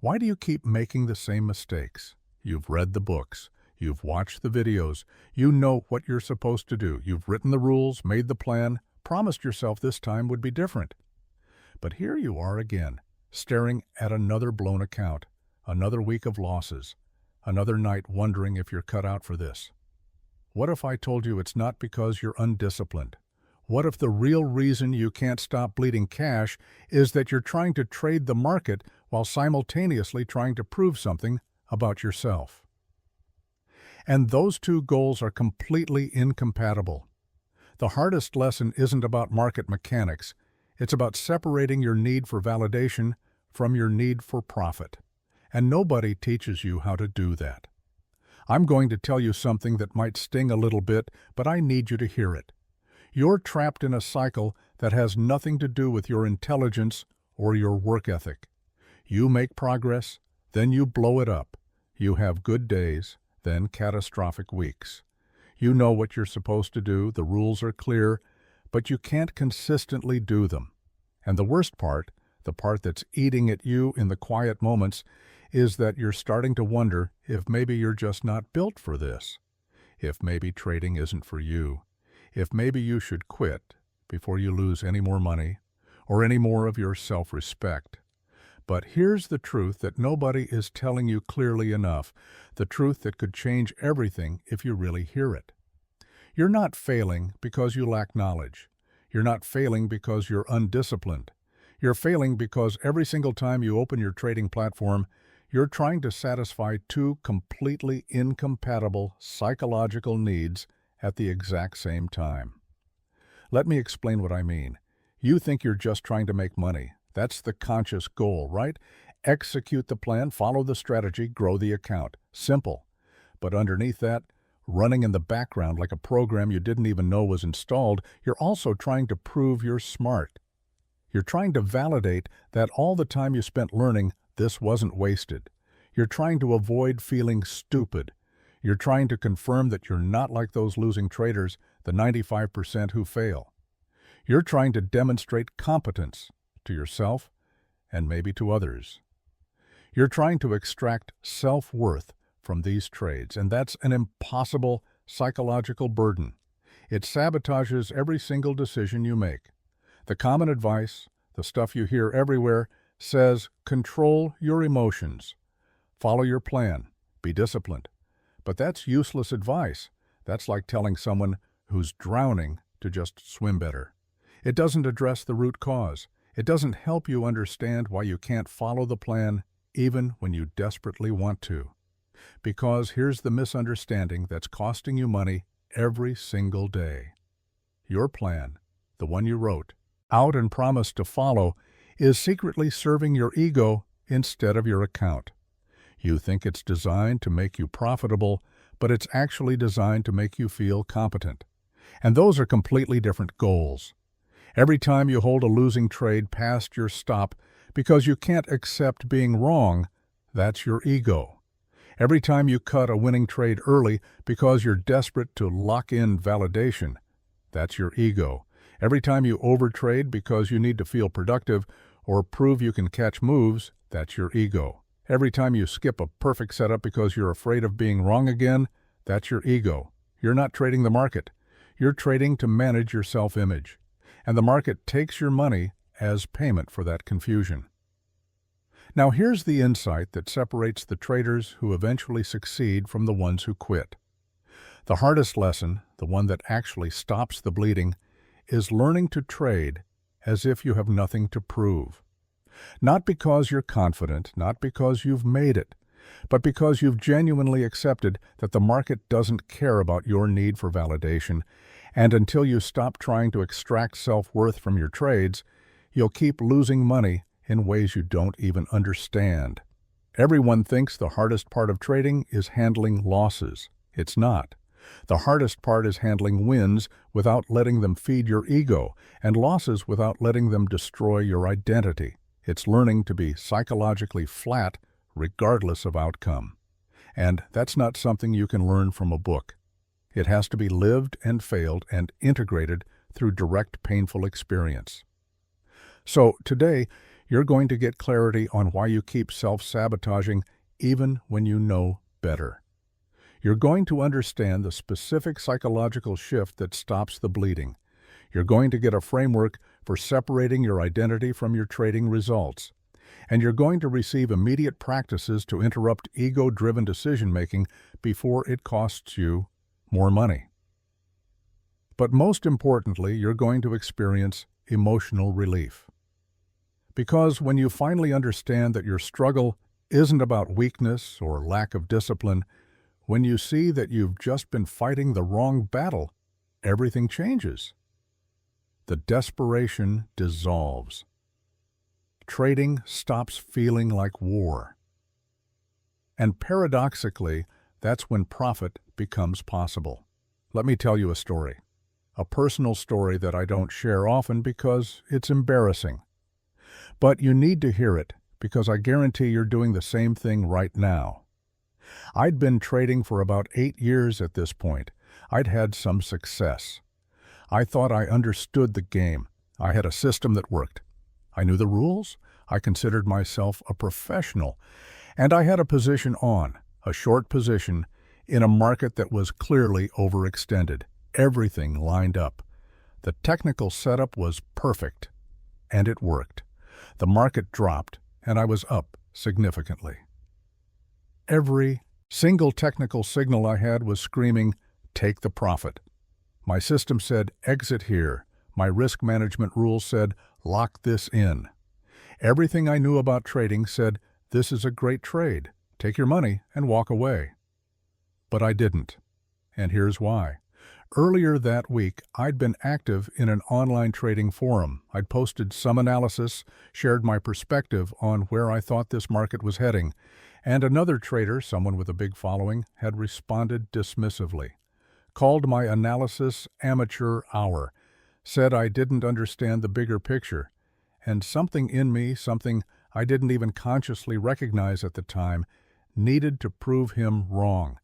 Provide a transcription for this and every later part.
Why do you keep making the same mistakes? You've read the books. You've watched the videos. You know what you're supposed to do. You've written the rules, made the plan, promised yourself this time would be different. But here you are again, staring at another blown account, another week of losses, another night wondering if you're cut out for this. What if I told you it's not because you're undisciplined? What if the real reason you can't stop bleeding cash is that you're trying to trade the market while simultaneously trying to prove something about yourself? And those two goals are completely incompatible. The hardest lesson isn't about market mechanics. It's about separating your need for validation from your need for profit. And nobody teaches you how to do that. I'm going to tell you something that might sting a little bit, but I need you to hear it. You're trapped in a cycle that has nothing to do with your intelligence or your work ethic. You make progress, then you blow it up. You have good days, then catastrophic weeks. You know what you're supposed to do, the rules are clear, but you can't consistently do them. And the worst part, the part that's eating at you in the quiet moments, is that you're starting to wonder if maybe you're just not built for this. If maybe trading isn't for you. If maybe you should quit before you lose any more money or any more of your self-respect. But here's the truth that nobody is telling you clearly enough, the truth that could change everything if you really hear it. You're not failing because you lack knowledge. You're not failing because you're undisciplined. You're failing because every single time you open your trading platform, you're trying to satisfy two completely incompatible psychological needs at the exact same time. Let me explain what I mean. You think you're just trying to make money. That's the conscious goal, right? Execute the plan, follow the strategy, grow the account. Simple. But underneath that, running in the background like a program you didn't even know was installed, you're also trying to prove you're smart. You're trying to validate that all the time you spent learning, this wasn't wasted. You're trying to avoid feeling stupid. You're trying to confirm that you're not like those losing traders, the 95% who fail. You're trying to demonstrate competence to yourself and maybe to others. You're trying to extract self-worth from these trades, and that's an impossible psychological burden. It sabotages every single decision you make. The common advice, the stuff you hear everywhere, says control your emotions, follow your plan, be disciplined. But that's useless advice. That's like telling someone who's drowning to just swim better. It doesn't address the root cause. It doesn't help you understand why you can't follow the plan even when you desperately want to. Because here's the misunderstanding that's costing you money every single day. Your plan, the one you wrote out and promised to follow, is secretly serving your ego instead of your account. You think it's designed to make you profitable, but it's actually designed to make you feel competent. And those are completely different goals. Every time you hold a losing trade past your stop because you can't accept being wrong, that's your ego. Every time you cut a winning trade early because you're desperate to lock in validation, that's your ego. Every time you overtrade because you need to feel productive or prove you can catch moves, that's your ego. Every time you skip a perfect setup because you're afraid of being wrong again, that's your ego. You're not trading the market. You're trading to manage your self-image. And the market takes your money as payment for that confusion. Now here's the insight that separates the traders who eventually succeed from the ones who quit. The hardest lesson, the one that actually stops the bleeding, is learning to trade as if you have nothing to prove. Not because you're confident, not because you've made it, but because you've genuinely accepted that the market doesn't care about your need for validation, and until you stop trying to extract self-worth from your trades, you'll keep losing money in ways you don't even understand. Everyone thinks the hardest part of trading is handling losses. It's not. The hardest part is handling wins without letting them feed your ego, and losses without letting them destroy your identity. It's learning to be psychologically flat regardless of outcome. And that's not something you can learn from a book. It has to be lived and failed and integrated through direct painful experience. So today, You're going to get clarity on why you keep self-sabotaging even when you know better. You're going to understand the specific psychological shift that stops the bleeding. You're going to get a framework for separating your identity from your trading results. And you're going to receive immediate practices to interrupt ego-driven decision-making before it costs you more money. But most importantly, you're going to experience emotional relief. Because when you finally understand that your struggle isn't about weakness or lack of discipline, when you see that you've just been fighting the wrong battle, everything changes. The desperation dissolves. Trading stops feeling like war. And paradoxically, that's when profit becomes possible. Let me tell you a story. A personal story that I don't share often because it's embarrassing. But you need to hear it because I guarantee you're doing the same thing right now. I'd been trading for about 8 years at this point. I'd had some success. I thought I understood the game. I had a system that worked. I knew the rules. I considered myself a professional. And I had a position on, a short position, in a market that was clearly overextended. Everything lined up. The technical setup was perfect. And it worked. The market dropped, and I was up significantly. Every single technical signal I had was screaming, "Take the profit." My system said, "Exit here." My risk management rules said, "Lock this in." Everything I knew about trading said, "This is a great trade. Take your money and walk away." But I didn't. And here's why. Earlier that week, I'd been active in an online trading forum. I'd posted some analysis, shared my perspective on where I thought this market was heading, and another trader, someone with a big following, had responded dismissively, called my analysis amateur hour, said I didn't understand the bigger picture, and something in me, something I didn't even consciously recognize at the time, needed to prove him wrong.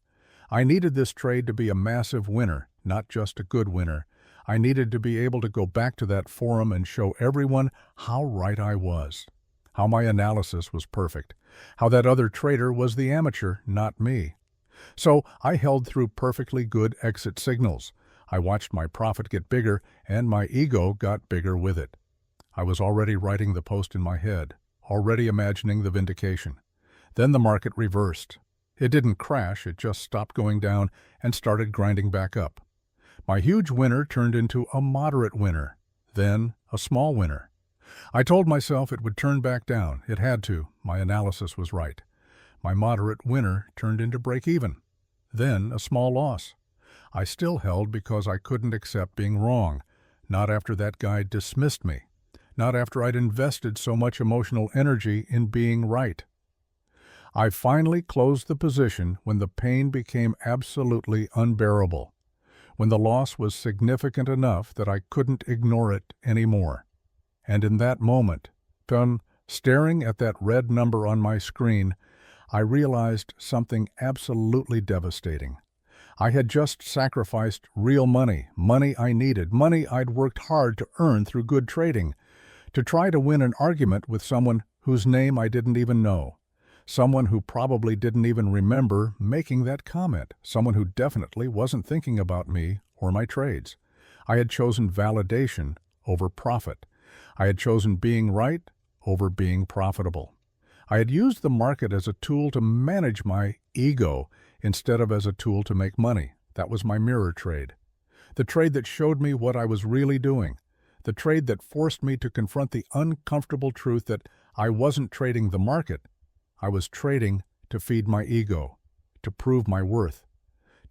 I needed this trade to be a massive winner, not just a good winner. I needed to be able to go back to that forum and show everyone how right I was, how my analysis was perfect, how that other trader was the amateur, not me. So I held through perfectly good exit signals. I watched my profit get bigger, and my ego got bigger with it. I was already writing the post in my head, already imagining the vindication. Then the market reversed. It didn't crash, it just stopped going down and started grinding back up. My huge winner turned into a moderate winner, then a small winner. I told myself it would turn back down. It had to. My analysis was right. My moderate winner turned into break-even, then a small loss. I still held because I couldn't accept being wrong, not after that guy dismissed me, not after I'd invested so much emotional energy in being right. I finally closed the position when the pain became absolutely unbearable, when the loss was significant enough that I couldn't ignore it anymore. And in that moment, staring at that red number on my screen, I realized something absolutely devastating. I had just sacrificed real money, money I needed, money I'd worked hard to earn through good trading, to try to win an argument with someone whose name I didn't even know. Someone who probably didn't even remember making that comment. Someone who definitely wasn't thinking about me or my trades. I had chosen validation over profit. I had chosen being right over being profitable. I had used the market as a tool to manage my ego instead of as a tool to make money. That was my mirror trade. The trade that showed me what I was really doing. The trade that forced me to confront the uncomfortable truth that I wasn't trading the market. I was trading to feed my ego, to prove my worth,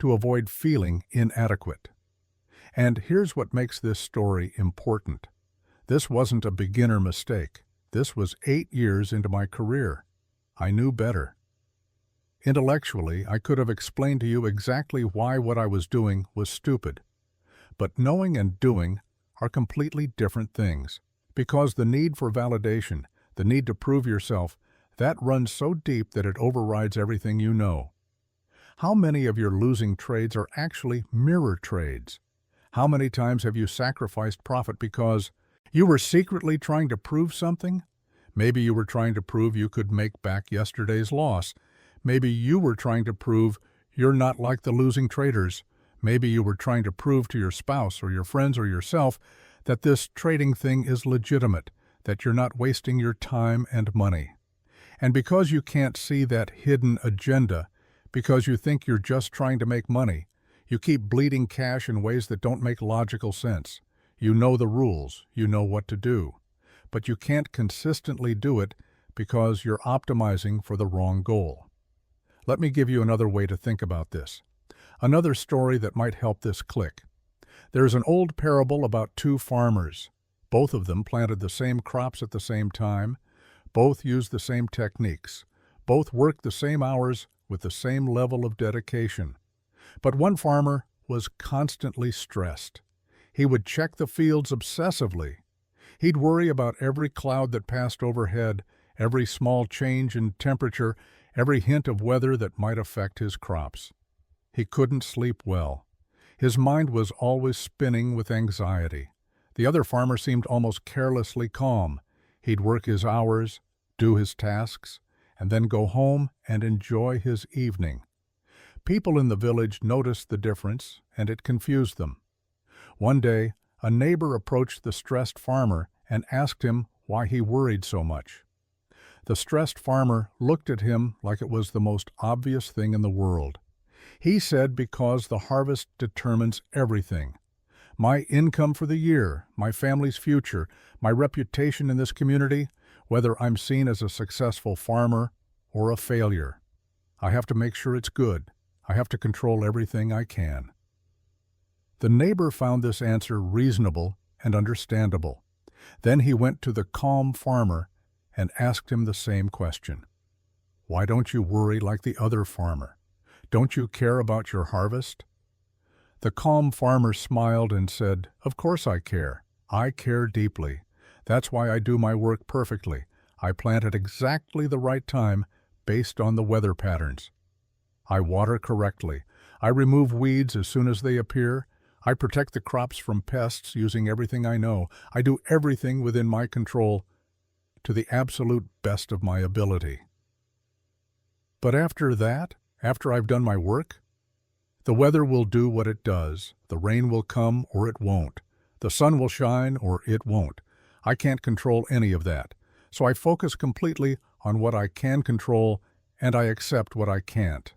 to avoid feeling inadequate. And here's what makes this story important. This wasn't a beginner mistake. This was 8 years into my career. I knew better. Intellectually, I could have explained to you exactly why what I was doing was stupid. But knowing and doing are completely different things, because the need for validation, the need to prove yourself, that runs so deep that it overrides everything you know. How many of your losing trades are actually mirror trades? How many times have you sacrificed profit because you were secretly trying to prove something? Maybe you were trying to prove you could make back yesterday's loss. Maybe you were trying to prove you're not like the losing traders. Maybe you were trying to prove to your spouse or your friends or yourself that this trading thing is legitimate, that you're not wasting your time and money. And because you can't see that hidden agenda, because you think you're just trying to make money, you keep bleeding cash in ways that don't make logical sense. You know the rules, you know what to do, but you can't consistently do it because you're optimizing for the wrong goal. Let me give you another way to think about this. Another story that might help this click. There's an old parable about two farmers. Both of them planted the same crops at the same time. Both used the same techniques. Both worked the same hours with the same level of dedication. But one farmer was constantly stressed. He would check the fields obsessively. He'd worry about every cloud that passed overhead, every small change in temperature, every hint of weather that might affect his crops. He couldn't sleep well. His mind was always spinning with anxiety. The other farmer seemed almost carelessly calm. He'd work his hours, do his tasks, and then go home and enjoy his evening. People in the village noticed the difference, and it confused them. One day, a neighbor approached the stressed farmer and asked him why he worried so much. The stressed farmer looked at him like it was the most obvious thing in the world. He said, because the harvest determines everything. My income for the year, my family's future, my reputation in this community, whether I'm seen as a successful farmer or a failure. I have to make sure it's good. I have to control everything I can. The neighbor found this answer reasonable and understandable. Then he went to the calm farmer and asked him the same question. Why don't you worry like the other farmer? Don't you care about your harvest? The calm farmer smiled and said, Of course I care. I care deeply. That's why I do my work perfectly. I plant at exactly the right time based on the weather patterns. I water correctly. I remove weeds as soon as they appear. I protect the crops from pests using everything I know. I do everything within my control to the absolute best of my ability. But after that, after I've done my work, the weather will do what it does. The rain will come or it won't. The sun will shine or it won't. I can't control any of that. So I focus completely on what I can control and I accept what I can't.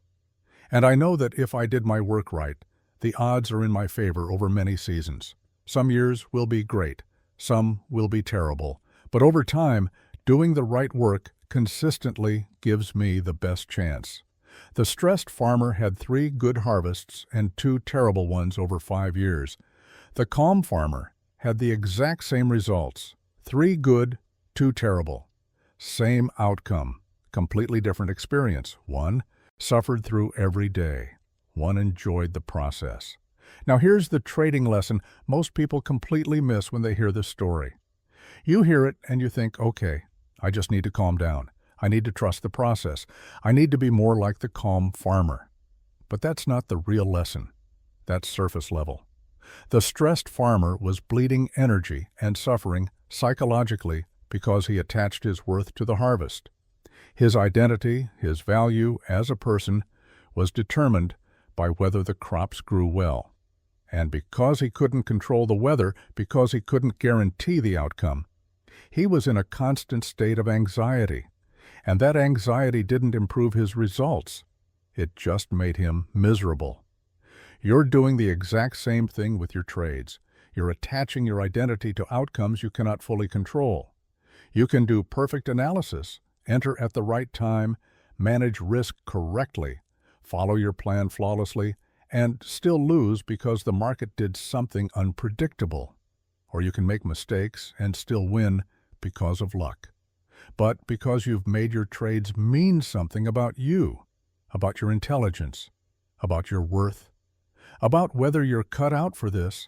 And I know that if I did my work right, the odds are in my favor over many seasons. Some years will be great. Some will be terrible. But over time, doing the right work consistently gives me the best chance. The stressed farmer had 3 good harvests and 2 terrible ones over 5 years. The calm farmer had the exact same results. 3 good, 2 terrible. Same outcome, completely different experience. One suffered through every day. One enjoyed the process. Now here's the trading lesson most people completely miss when they hear this story. You hear it and you think, okay, I just need to calm down. I need to trust the process. I need to be more like the calm farmer. But that's not the real lesson. That's surface level. The stressed farmer was bleeding energy and suffering psychologically because he attached his worth to the harvest. His identity, his value as a person, was determined by whether the crops grew well. And because he couldn't control the weather, because he couldn't guarantee the outcome, he was in a constant state of anxiety. And that anxiety didn't improve his results. It just made him miserable. You're doing the exact same thing with your trades. You're attaching your identity to outcomes you cannot fully control. You can do perfect analysis, enter at the right time, manage risk correctly, follow your plan flawlessly, and still lose because the market did something unpredictable. Or you can make mistakes and still win because of luck. But because you've made your trades mean something about you, about your intelligence, about your worth, about whether you're cut out for this,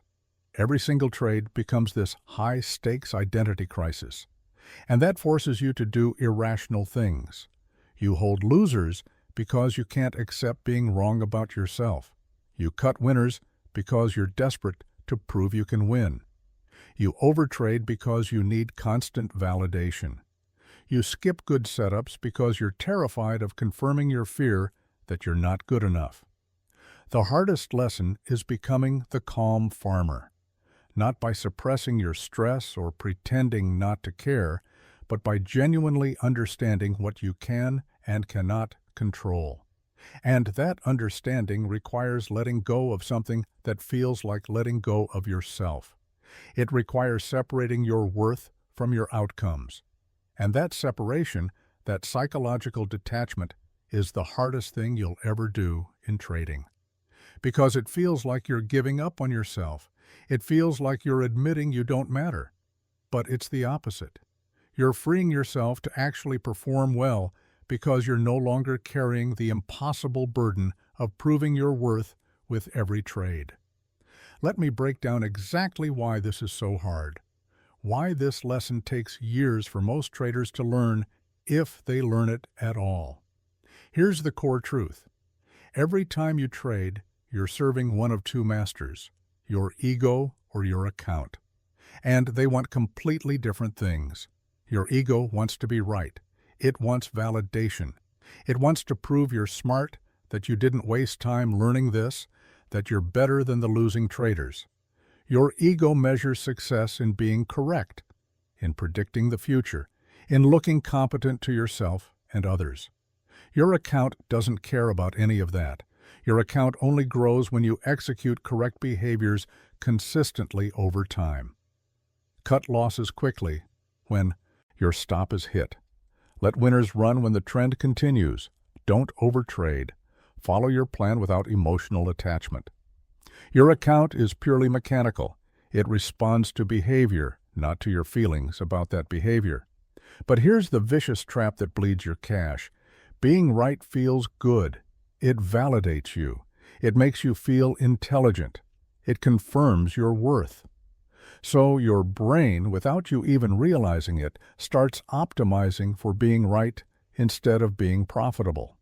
every single trade becomes this high-stakes identity crisis. And that forces you to do irrational things. You hold losers because you can't accept being wrong about yourself. You cut winners because you're desperate to prove you can win. You overtrade because you need constant validation. You skip good setups because you're terrified of confirming your fear that you're not good enough. The hardest lesson is becoming the calm farmer, not by suppressing your stress or pretending not to care, but by genuinely understanding what you can and cannot control. And that understanding requires letting go of something that feels like letting go of yourself. It requires separating your worth from your outcomes. And that separation, that psychological detachment, is the hardest thing you'll ever do in trading. Because it feels like you're giving up on yourself. It feels like you're admitting you don't matter. But it's the opposite. You're freeing yourself to actually perform well because you're no longer carrying the impossible burden of proving your worth with every trade. Let me break down exactly why this is so hard. Why this lesson takes years for most traders to learn, if they learn it at all. Here's the core truth. Every time you trade, you're serving one of two masters, your ego or your account. And they want completely different things. Your ego wants to be right. It wants validation. It wants to prove you're smart, that you didn't waste time learning this, that you're better than the losing traders. Your ego measures success in being correct, in predicting the future, in looking competent to yourself and others. Your account doesn't care about any of that. Your account only grows when you execute correct behaviors consistently over time. Cut losses quickly when your stop is hit. Let winners run when the trend continues. Don't overtrade. Follow your plan without emotional attachment. Your account is purely mechanical. It responds to behavior, not to your feelings about that behavior. But here's the vicious trap that bleeds your cash. Being right feels good. It validates you. It makes you feel intelligent. It confirms your worth. So your brain, without you even realizing it, starts optimizing for being right instead of being profitable.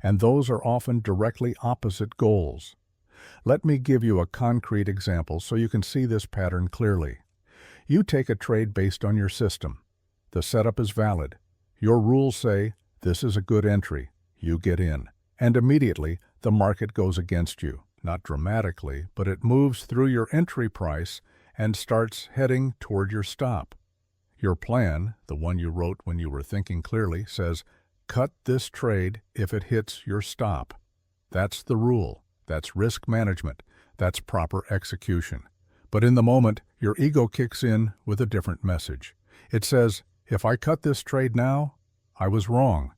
And those are often directly opposite goals. Let me give you a concrete example so you can see this pattern clearly. You take a trade based on your system. The setup is valid. Your rules say, this is a good entry. You get in. And immediately, the market goes against you. Not dramatically, but it moves through your entry price and starts heading toward your stop. Your plan, the one you wrote when you were thinking clearly, says, cut this trade if it hits your stop. That's the rule. That's risk management. That's proper execution. But in the moment, your ego kicks in with a different message. It says, if I cut this trade now, I was wrong.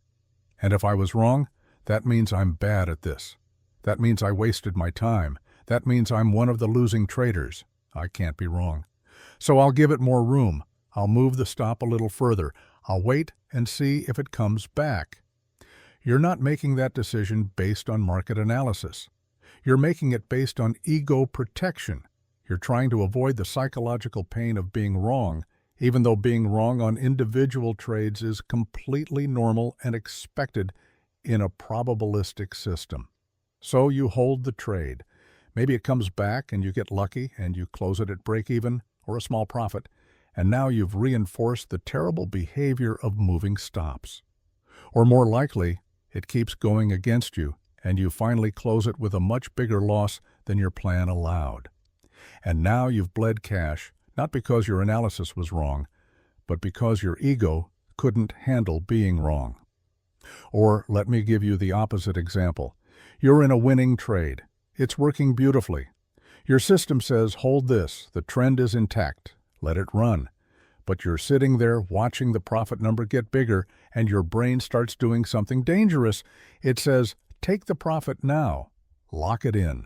And if I was wrong, that means I'm bad at this. That means I wasted my time. That means I'm one of the losing traders. I can't be wrong. So I'll give it more room. I'll move the stop a little further. I'll wait and see if it comes back. You're not making that decision based on market analysis. You're making it based on ego protection. You're trying to avoid the psychological pain of being wrong, even though being wrong on individual trades is completely normal and expected in a probabilistic system. So you hold the trade. Maybe it comes back and you get lucky and you close it at break-even or a small profit, and now you've reinforced the terrible behavior of moving stops. Or more likely, it keeps going against you and you finally close it with a much bigger loss than your plan allowed. And now you've bled cash, not because your analysis was wrong, but because your ego couldn't handle being wrong. Or let me give you the opposite example. You're in a winning trade. It's working beautifully. Your system says, hold this, the trend is intact, let it run. But you're sitting there watching the profit number get bigger and your brain starts doing something dangerous. It says, take the profit now, lock it in,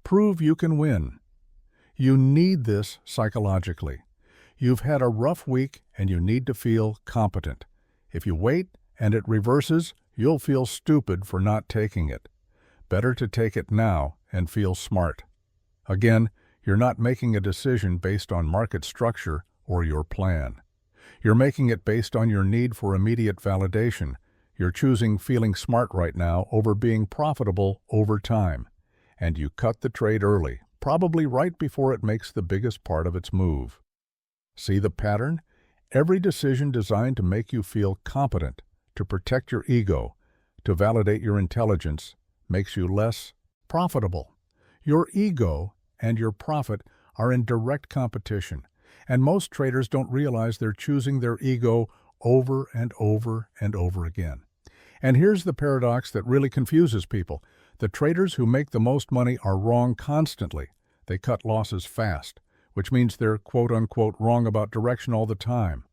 prove you can win. You need this psychologically. You've had a rough week and you need to feel competent. If you wait and it reverses, you'll feel stupid for not taking it. Better to take it now and feel smart. Again, you're not making a decision based on market structure or your plan. You're making it based on your need for immediate validation. You're choosing feeling smart right now over being profitable over time. And you cut the trade early, probably right before it makes the biggest part of its move. See the pattern? Every decision designed to make you feel competent, to protect your ego, to validate your intelligence, makes you less profitable. Your ego and your profit are in direct competition, and most traders don't realize they're choosing their ego over and over and over again. And here's the paradox that really confuses people. The traders who make the most money are wrong constantly. They cut losses fast, which means they're quote-unquote wrong about direction all the time.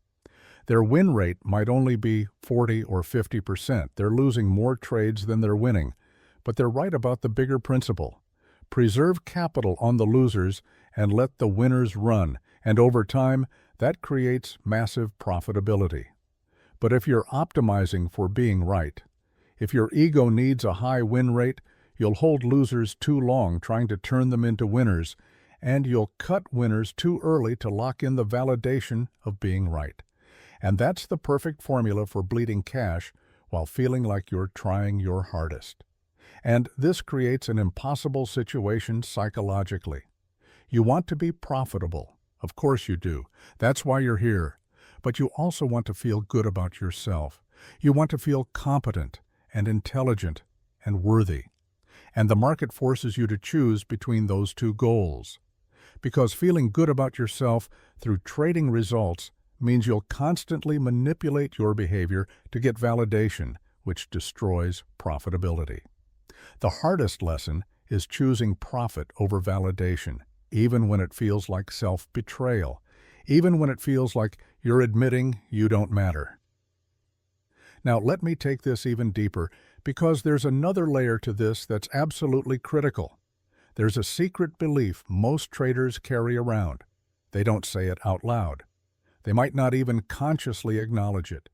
Their win rate might only be 40 or 50%. They're losing more trades than they're winning. But they're right about the bigger principle. Preserve capital on the losers and let the winners run, and over time, that creates massive profitability. But if you're optimizing for being right, if your ego needs a high win rate, you'll hold losers too long trying to turn them into winners, and you'll cut winners too early to lock in the validation of being right. And that's the perfect formula for bleeding cash while feeling like you're trying your hardest. And this creates an impossible situation psychologically. You want to be profitable. Of course you do. That's why you're here. But you also want to feel good about yourself. You want to feel competent and intelligent and worthy. And the market forces you to choose between those two goals. Because feeling good about yourself through trading results means you'll constantly manipulate your behavior to get validation, which destroys profitability. The hardest lesson is choosing profit over validation, even when it feels like self-betrayal, even when it feels like you're admitting you don't matter. Now, let me take this even deeper, because there's another layer to this that's absolutely critical. There's a secret belief most traders carry around. They don't say it out loud. They might not even consciously acknowledge it.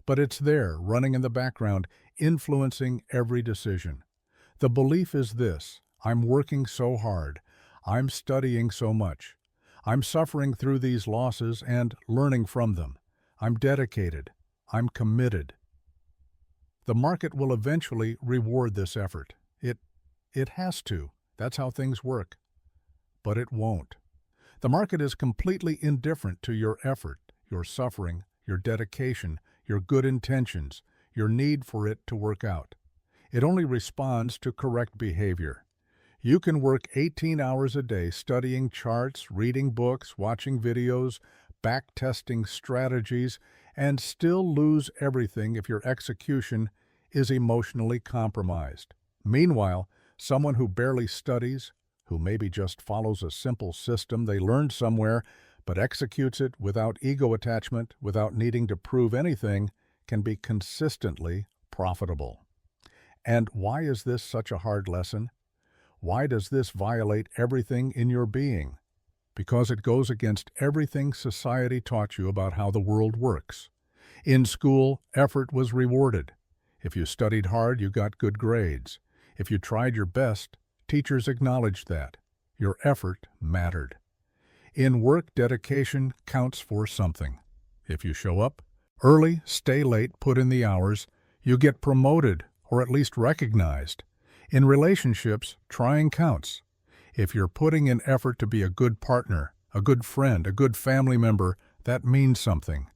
But it's there, running in the background, influencing every decision. The belief is this: I'm working so hard, I'm studying so much, I'm suffering through these losses and learning from them, I'm dedicated, I'm committed. The market will eventually reward this effort. It has to. That's how things work. But it won't. The market is completely indifferent to your effort, your suffering, your dedication, your good intentions, your need for it to work out. It only responds to correct behavior. You can work 18 hours a day studying charts, reading books, watching videos, back-testing strategies, and still lose everything if your execution is emotionally compromised. Meanwhile, someone who barely studies, who maybe just follows a simple system they learned somewhere, but executes it without ego attachment, without needing to prove anything, can be consistently profitable. And why is this such a hard lesson? Why does this violate everything in your being? Because it goes against everything society taught you about how the world works. In school, effort was rewarded. If you studied hard, you got good grades. If you tried your best, teachers acknowledged that. Your effort mattered. In work, dedication counts for something. If you show up early, stay late, put in the hours, you get promoted or at least recognized. In relationships, trying counts. If you're putting in effort to be a good partner, a good friend, a good family member, that means something.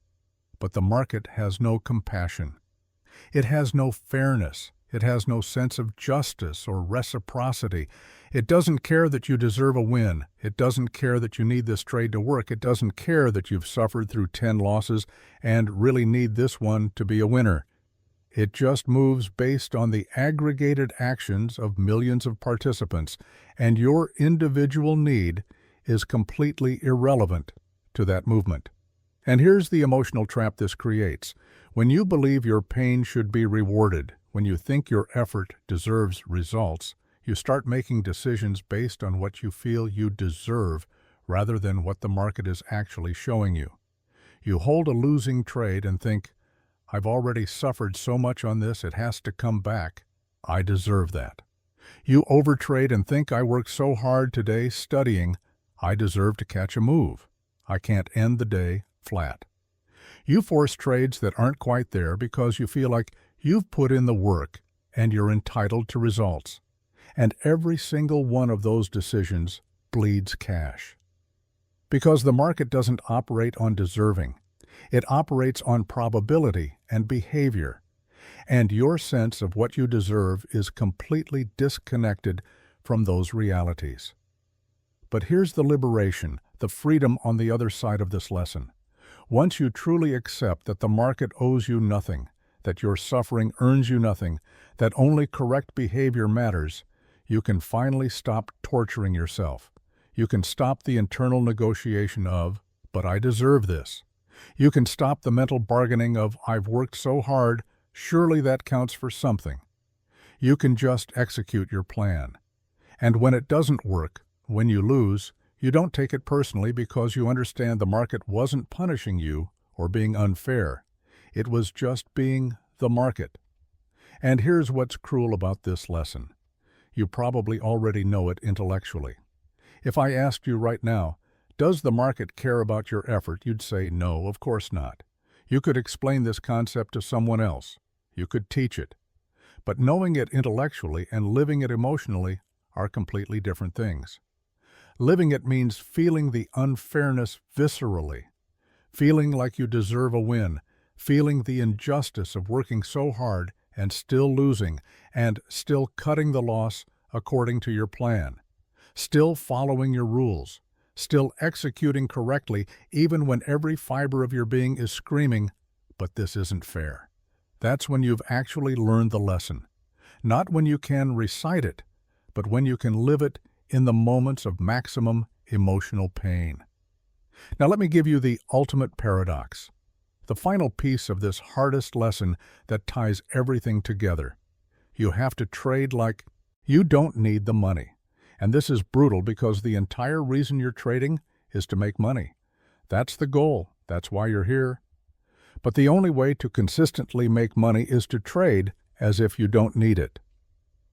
But the market has no compassion. It has no fairness. It has no sense of justice or reciprocity. It doesn't care that you deserve a win. It doesn't care that you need this trade to work. It doesn't care that you've suffered through 10 losses and really need this one to be a winner. It just moves based on the aggregated actions of millions of participants, and your individual need is completely irrelevant to that movement. And here's the emotional trap this creates. When you believe your pain should be rewarded, when you think your effort deserves results, you start making decisions based on what you feel you deserve rather than what the market is actually showing you. You hold a losing trade and think, I've already suffered so much on this, it has to come back. I deserve that. You overtrade and think, I worked so hard today studying, I deserve to catch a move. I can't end the day flat. You force trades that aren't quite there because you feel like you've put in the work and you're entitled to results. And every single one of those decisions bleeds cash. Because the market doesn't operate on deserving. It operates on probability and behavior, and your sense of what you deserve is completely disconnected from those realities. But here's the liberation, the freedom on the other side of this lesson. Once you truly accept that the market owes you nothing, that your suffering earns you nothing, that only correct behavior matters, you can finally stop torturing yourself. You can stop the internal negotiation of, "But I deserve this." You can stop the mental bargaining of, "I've worked so hard, surely that counts for something." You can just execute your plan. And when it doesn't work, when you lose, you don't take it personally because you understand the market wasn't punishing you or being unfair. It was just being the market. And here's what's cruel about this lesson. You probably already know it intellectually. If I asked you right now, does the market care about your effort, you'd say, no, of course not. You could explain this concept to someone else. You could teach it. But knowing it intellectually and living it emotionally are completely different things. Living it means feeling the unfairness viscerally, feeling like you deserve a win, feeling the injustice of working so hard and still losing, and still cutting the loss according to your plan, still following your rules, still executing correctly even when every fiber of your being is screaming, "But this isn't fair." That's when you've actually learned the lesson. Not when you can recite it, but when you can live it in the moments of maximum emotional pain. Now let me give you the ultimate paradox, the final piece of this hardest lesson that ties everything together. You have to trade like you don't need the money. And this is brutal because the entire reason you're trading is to make money. That's the goal. That's why you're here. But the only way to consistently make money is to trade as if you don't need it.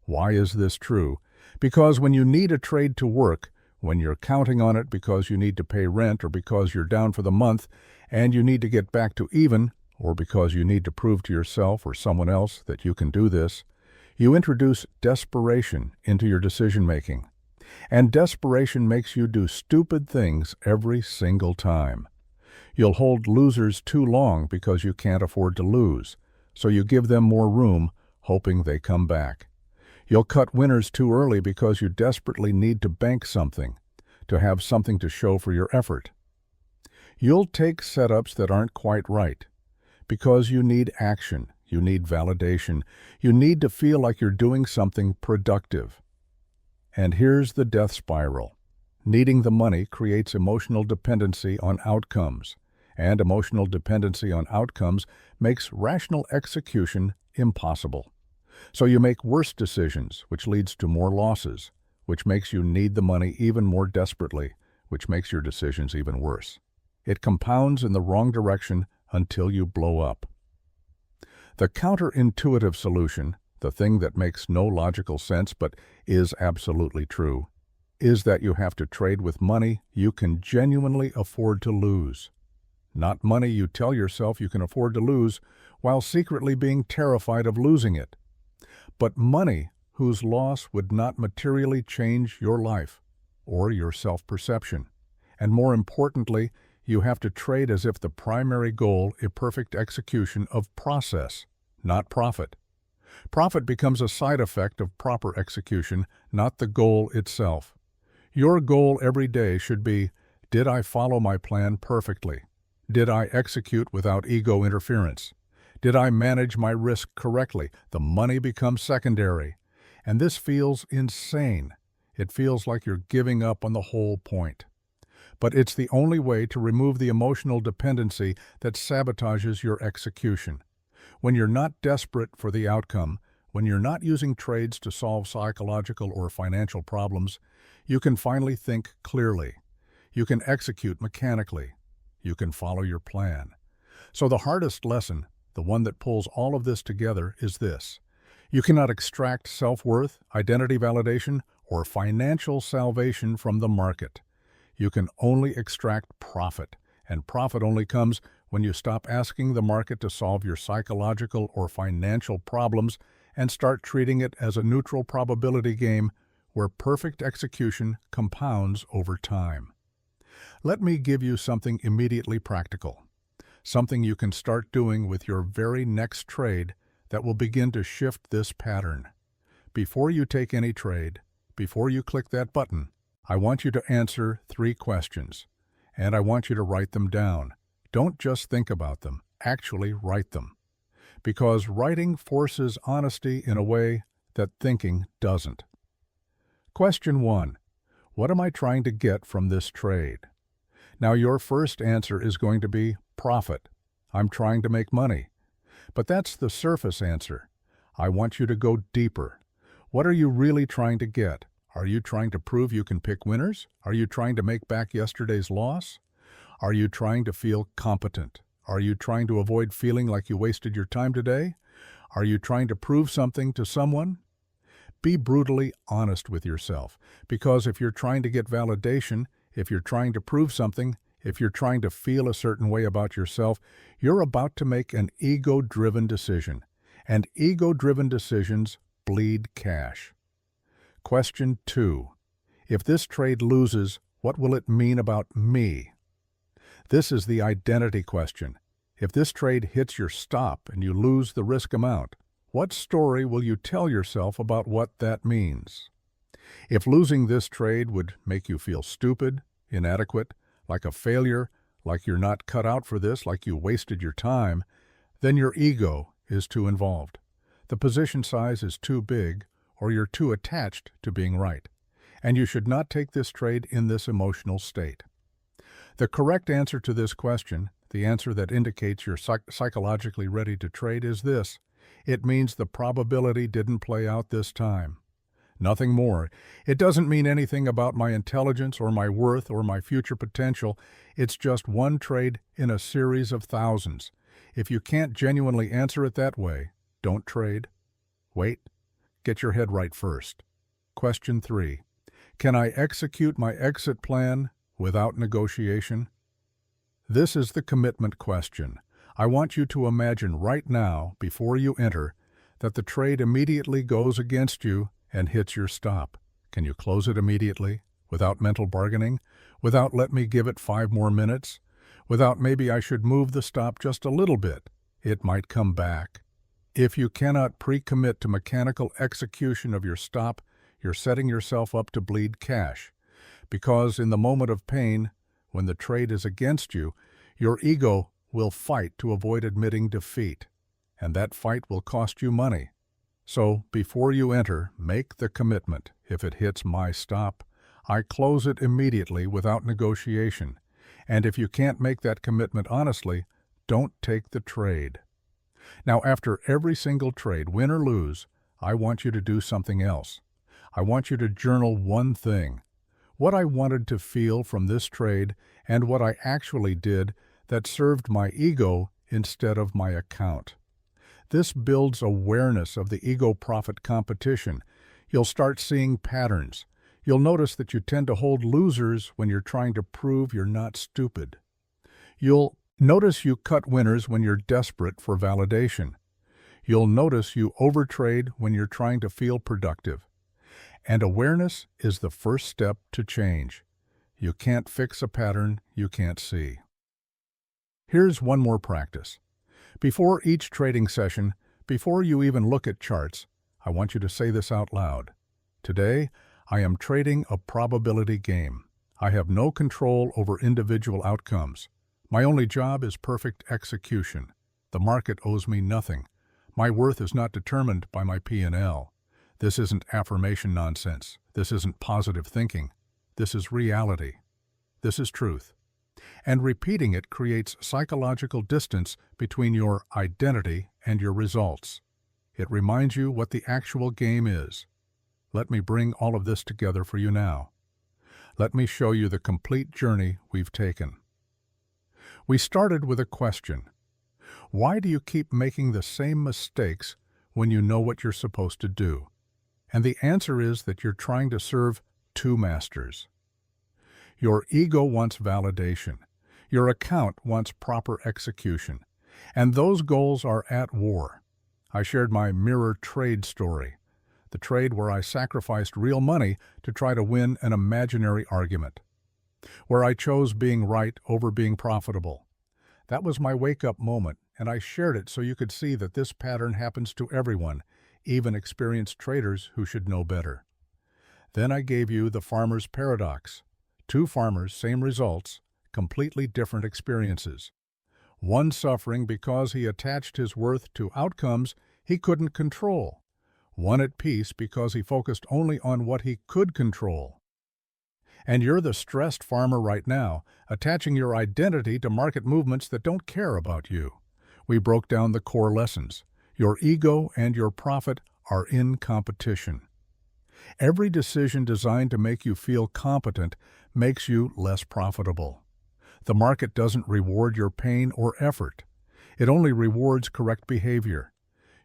Why is this true? Because when you need a trade to work, when you're counting on it because you need to pay rent or because you're down for the month and you need to get back to even, or because you need to prove to yourself or someone else that you can do this, you introduce desperation into your decision-making. And desperation makes you do stupid things every single time. You'll hold losers too long because you can't afford to lose, so you give them more room, hoping they come back. You'll cut winners too early because you desperately need to bank something, to have something to show for your effort. You'll take setups that aren't quite right because you need action, you need validation, you need to feel like you're doing something productive. And here's the death spiral. Needing the money creates emotional dependency on outcomes, and emotional dependency on outcomes makes rational execution impossible. So you make worse decisions, which leads to more losses, which makes you need the money even more desperately, which makes your decisions even worse. It compounds in the wrong direction until you blow up. The counterintuitive solution, the thing that makes no logical sense but is absolutely true, is that you have to trade with money you can genuinely afford to lose. Not money you tell yourself you can afford to lose while secretly being terrified of losing it, but money whose loss would not materially change your life or your self-perception. And more importantly, you have to trade as if the primary goal is perfect execution of process, not profit. Profit becomes a side effect of proper execution, not the goal itself. Your goal every day should be, did I follow my plan perfectly? Did I execute without ego interference? Did I manage my risk correctly? The money becomes secondary. And this feels insane. It feels like you're giving up on the whole point. But it's the only way to remove the emotional dependency that sabotages your execution. When you're not desperate for the outcome, when you're not using trades to solve psychological or financial problems, you can finally think clearly. You can execute mechanically. You can follow your plan. So the hardest lesson, the one that pulls all of this together, is this. You cannot extract self-worth, identity validation, or financial salvation from the market. You can only extract profit, and profit only comes when you stop asking the market to solve your psychological or financial problems and start treating it as a neutral probability game where perfect execution compounds over time. Let me give you something immediately practical. something you can start doing with your very next trade that will begin to shift this pattern. Before you take any trade, before you click that button, I want you to answer 3 questions, and I want you to write them down. Don't just think about them, actually write them. Because writing forces honesty in a way that thinking doesn't. Question 1. What am I trying to get from this trade? Now, your first answer is going to be profit. I'm trying to make money. But that's the surface answer. I want you to go deeper. What are you really trying to get? Are you trying to prove you can pick winners? Are you trying to make back yesterday's loss? Are you trying to feel competent? Are you trying to avoid feeling like you wasted your time today? Are you trying to prove something to someone? Be brutally honest with yourself, because if you're trying to get validation, if you're trying to prove something, if you're trying to feel a certain way about yourself, you're about to make an ego-driven decision. And ego-driven decisions bleed cash. Question 2. If this trade loses, what will it mean about me? This is the identity question. If this trade hits your stop and you lose the risk amount, what story will you tell yourself about what that means? If losing this trade would make you feel stupid, inadequate, like a failure, like you're not cut out for this, like you wasted your time, then your ego is too involved. The position size is too big, or you're too attached to being right. And you should not take this trade in this emotional state. The correct answer to this question, the answer that indicates you're psychologically ready to trade, is this. It means the probability didn't play out this time. Nothing more. It doesn't mean anything about my intelligence or my worth or my future potential. It's just one trade in a series of thousands. If you can't genuinely answer it that way, don't trade. Wait. Get your head right first. Question 3. Can I execute my exit plan without negotiation? This is the commitment question. I want you to imagine right now, before you enter, that the trade immediately goes against you and hits your stop. Can you close it immediately, without mental bargaining, without let me give it 5 more minutes, without maybe I should move the stop just a little bit? It might come back. If you cannot pre-commit to mechanical execution of your stop, you're setting yourself up to bleed cash. Because in the moment of pain, when the trade is against you, your ego will fight to avoid admitting defeat, and that fight will cost you money. So, before you enter, make the commitment. If it hits my stop, I close it immediately without negotiation. And if you can't make that commitment honestly, don't take the trade. Now, after every single trade, win or lose, I want you to do something else. I want you to journal one thing. What I wanted to feel from this trade and what I actually did that served my ego instead of my account. This builds awareness of the ego-profit competition. You'll start seeing patterns. You'll notice that you tend to hold losers when you're trying to prove you're not stupid. You'll notice you cut winners when you're desperate for validation. You'll notice you overtrade when you're trying to feel productive. And awareness is the first step to change. You can't fix a pattern you can't see. Here's one more practice. Before each trading session, before you even look at charts, I want you to say this out loud. Today, I am trading a probability game. I have no control over individual outcomes. My only job is perfect execution. The market owes me nothing. My worth is not determined by my P&L. This isn't affirmation nonsense. This isn't positive thinking. This is reality. This is truth. And repeating it creates psychological distance between your identity and your results. It reminds you what the actual game is. Let me bring all of this together for you now. Let me show you the complete journey we've taken. We started with a question. Why do you keep making the same mistakes when you know what you're supposed to do? And the answer is that you're trying to serve 2 masters. Your ego wants validation. Your account wants proper execution. And those goals are at war. I shared my mirror trade story, the trade where I sacrificed real money to try to win an imaginary argument, where I chose being right over being profitable. That was my wake-up moment, and I shared it so you could see that this pattern happens to everyone, even experienced traders who should know better. Then I gave you the farmer's paradox. Two farmers, same results, completely different experiences. One suffering because he attached his worth to outcomes he couldn't control. One at peace because he focused only on what he could control. And you're the stressed farmer right now, attaching your identity to market movements that don't care about you. We broke down the core lessons. Your ego and your profit are in competition. Every decision designed to make you feel competent makes you less profitable. The market doesn't reward your pain or effort. It only rewards correct behavior.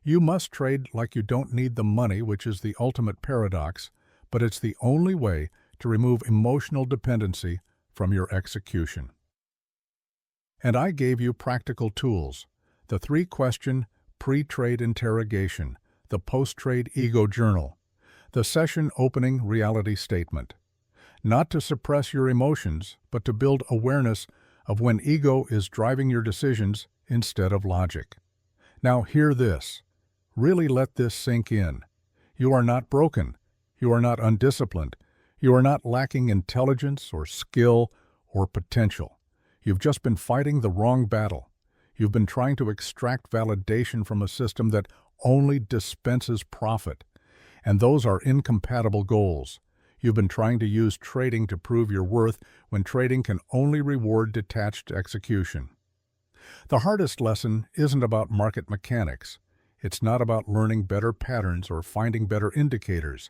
You must trade like you don't need the money, which is the ultimate paradox, but it's the only way to remove emotional dependency from your execution. And I gave you practical tools: the 3-question pre-trade interrogation, the post-trade ego journal, the session opening reality statement. Not to suppress your emotions, but to build awareness of when ego is driving your decisions instead of logic. Now hear this. Really let this sink in. You are not broken. You are not undisciplined. You are not lacking intelligence or skill or potential. You've just been fighting the wrong battle. You've been trying to extract validation from a system that only dispenses profit. And those are incompatible goals. You've been trying to use trading to prove your worth when trading can only reward detached execution. The hardest lesson isn't about market mechanics. It's not about learning better patterns or finding better indicators.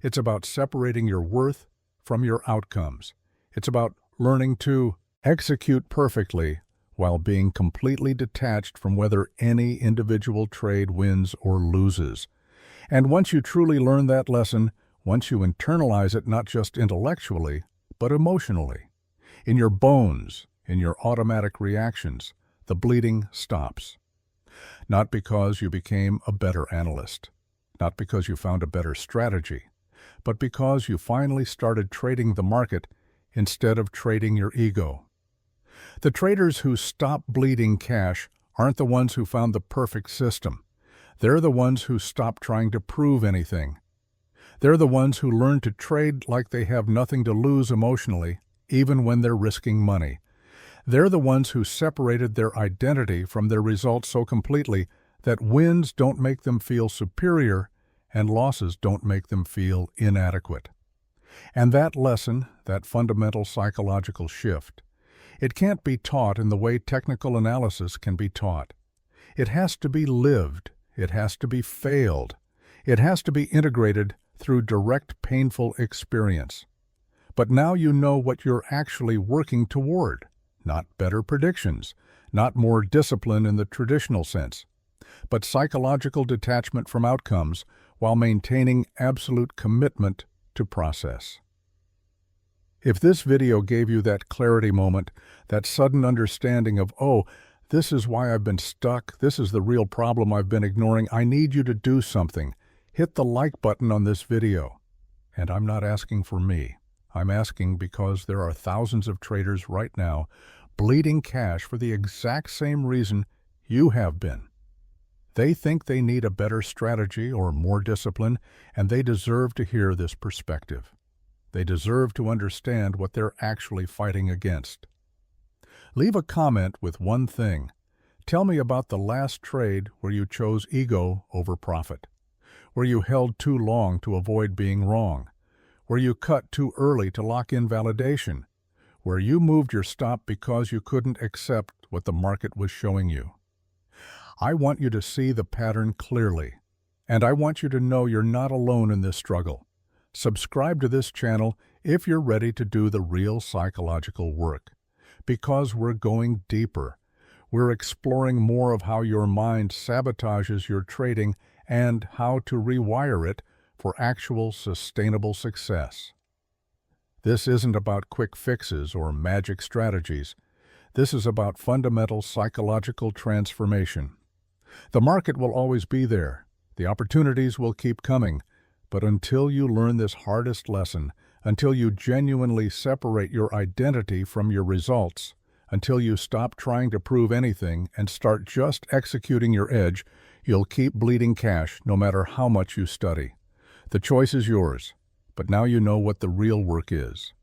It's about separating your worth from your outcomes. It's about learning to execute perfectly while being completely detached from whether any individual trade wins or loses. And once you truly learn that lesson, once you internalize it not just intellectually, but emotionally, in your bones, in your automatic reactions, the bleeding stops. Not because you became a better analyst, not because you found a better strategy, but because you finally started trading the market instead of trading your ego. The traders who stop bleeding cash aren't the ones who found the perfect system. They're the ones who stop trying to prove anything. They're the ones who learn to trade like they have nothing to lose emotionally, even when they're risking money. They're the ones who separated their identity from their results so completely that wins don't make them feel superior and losses don't make them feel inadequate. And that lesson, that fundamental psychological shift, it can't be taught in the way technical analysis can be taught. It has to be lived. It has to be failed. It has to be integrated through direct painful experience. But now you know what you're actually working toward. Not better predictions, not more discipline in the traditional sense, but psychological detachment from outcomes while maintaining absolute commitment to process. If this video gave you that clarity moment, that sudden understanding of, oh, this is why I've been stuck, this is the real problem I've been ignoring, I need you to do something, hit the like button on this video. And I'm not asking for me. I'm asking because there are thousands of traders right now bleeding cash for the exact same reason you have been. They think they need a better strategy or more discipline, and they deserve to hear this perspective. They deserve to understand what they're actually fighting against. Leave a comment with one thing. Tell me about the last trade where you chose ego over profit, where you held too long to avoid being wrong, where you cut too early to lock in validation, where you moved your stop because you couldn't accept what the market was showing you. I want you to see the pattern clearly, and I want you to know you're not alone in this struggle. Subscribe to this channel if you're ready to do the real psychological work, because we're going deeper. We're exploring more of how your mind sabotages your trading and how to rewire it for actual sustainable success. This isn't about quick fixes or magic strategies. This is about fundamental psychological transformation. The market will always be there. The opportunities will keep coming. But until you learn this hardest lesson, until you genuinely separate your identity from your results, Until you stop trying to prove anything and start just executing your edge, you'll keep bleeding cash no matter how much you study. The choice is yours, but now you know what the real work is.